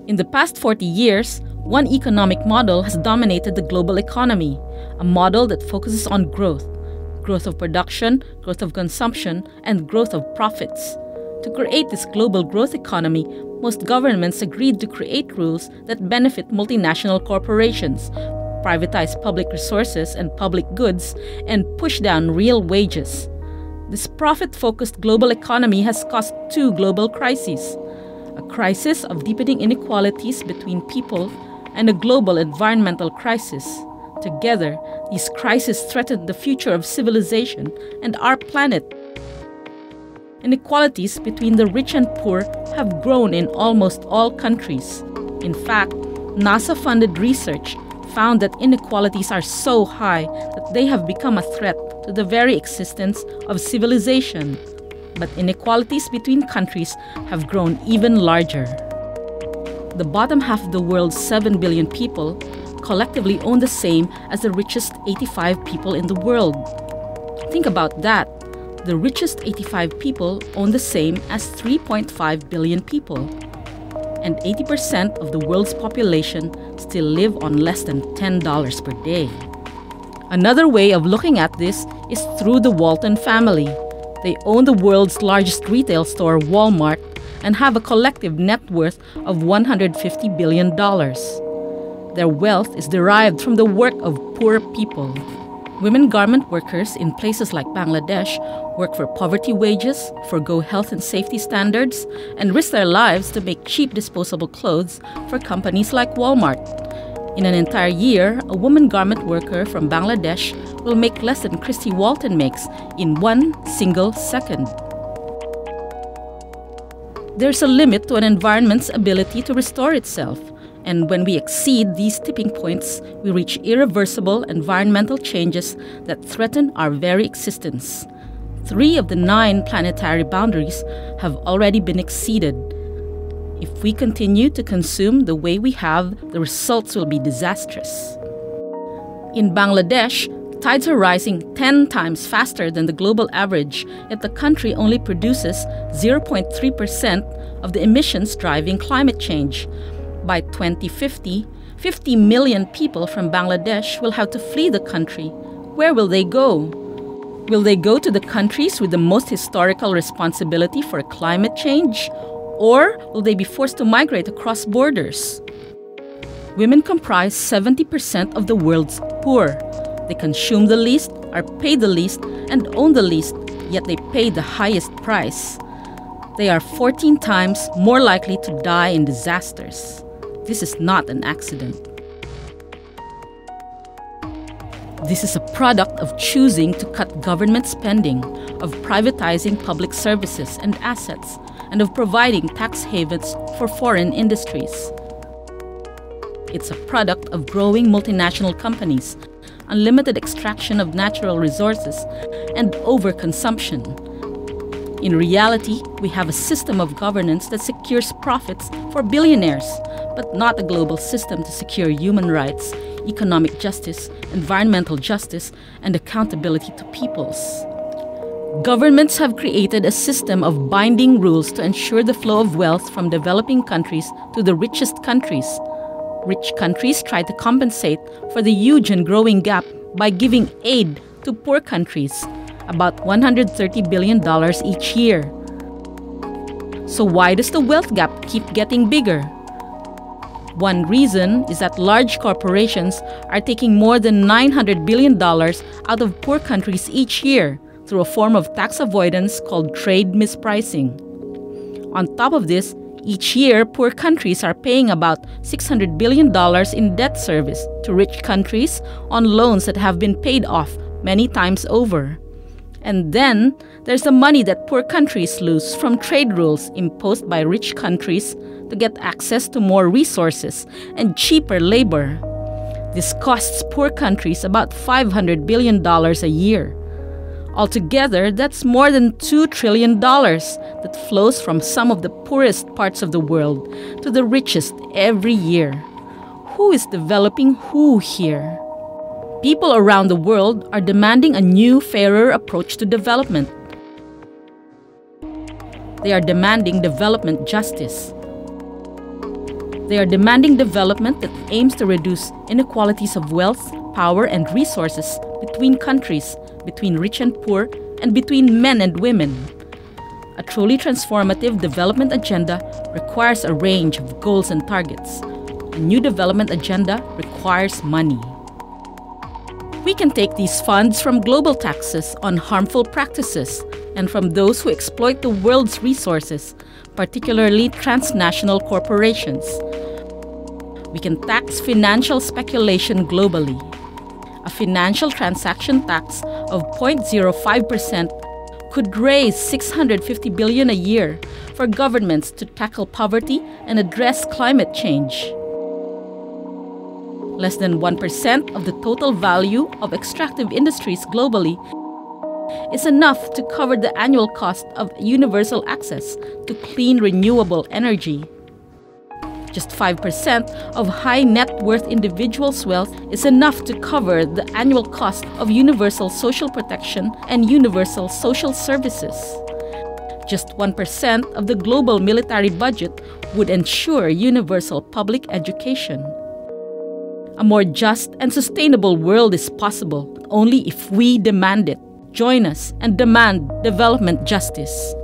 In the past 40 years, one economic model has dominated the global economy, a model that focuses on growth of production, growth of consumption, and growth of profits. To create this global growth economy, most governments agreed to create rules that benefit multinational corporations, privatize public resources and public goods, and push down real wages. This profit-focused global economy has caused two global crises: a crisis of deepening inequalities between people and a global environmental crisis. Together, these crises threaten the future of civilization and our planet. Inequalities between the rich and poor have grown in almost all countries. In fact, NASA-funded research found that inequalities are so high that they have become a threat to the very existence of civilization. But inequalities between countries have grown even larger. The bottom half of the world's 7 billion people collectively own the same as the richest 85 people in the world. Think about that. The richest 85 people own the same as 3.5 billion people. And 80% of the world's population still live on less than $10 per day. Another way of looking at this is through the Walton family. They own the world's largest retail store, Walmart, and have a collective net worth of $150 billion. Their wealth is derived from the work of poor people. Women garment workers in places like Bangladesh work for poverty wages, forgo health and safety standards, and risk their lives to make cheap disposable clothes for companies like Walmart. In an entire year, a woman garment worker from Bangladesh will make less than Christy Walton makes in 1 single second. There's a limit to an environment's ability to restore itself. And when we exceed these tipping points, we reach irreversible environmental changes that threaten our very existence. 3 of the 9 planetary boundaries have already been exceeded. If we continue to consume the way we have, the results will be disastrous. In Bangladesh, tides are rising 10 times faster than the global average, yet the country only produces 0.3% of the emissions driving climate change. By 2050, 50 million people from Bangladesh will have to flee the country. Where will they go? Will they go to the countries with the most historical responsibility for climate change? Or will they be forced to migrate across borders? Women comprise 70% of the world's poor. They consume the least, are paid the least, and own the least, yet they pay the highest price. They are 14 times more likely to die in disasters. This is not an accident. This is a product of choosing to cut government spending, of privatizing public services and assets, and of providing tax havens for foreign industries. It's a product of growing multinational companies, unlimited extraction of natural resources, and overconsumption. In reality, we have a system of governance that secures profits for billionaires, but not a global system to secure human rights, economic justice, environmental justice, and accountability to peoples. Governments have created a system of binding rules to ensure the flow of wealth from developing countries to the richest countries. Rich countries try to compensate for the huge and growing gap by giving aid to poor countries, about $130 billion each year. So why does the wealth gap keep getting bigger? One reason is that large corporations are taking more than $900 billion out of poor countries each year through a form of tax avoidance called trade mispricing. On top of this, each year, poor countries are paying about $600 billion in debt service to rich countries on loans that have been paid off many times over. And then, there's the money that poor countries lose from trade rules imposed by rich countries to get access to more resources and cheaper labor. This costs poor countries about $500 billion a year. Altogether, that's more than $2 trillion that flows from some of the poorest parts of the world to the richest every year. Who is developing who here? People around the world are demanding a new, fairer approach to development. They are demanding development justice. They are demanding development that aims to reduce inequalities of wealth, power, and resources between countries, between rich and poor, and between men and women. A truly transformative development agenda requires a range of goals and targets. A new development agenda requires money. We can take these funds from global taxes on harmful practices and from those who exploit the world's resources, particularly transnational corporations. We can tax financial speculation globally. A financial transaction tax of 0.05% could raise $650 billion a year for governments to tackle poverty and address climate change. Less than 1% of the total value of extractive industries globally is enough to cover the annual cost of universal access to clean renewable energy. Just 5% of high net worth individuals' wealth is enough to cover the annual cost of universal social protection and universal social services. Just 1% of the global military budget would ensure universal public education. A more just and sustainable world is possible only if we demand it. Join us and demand development justice.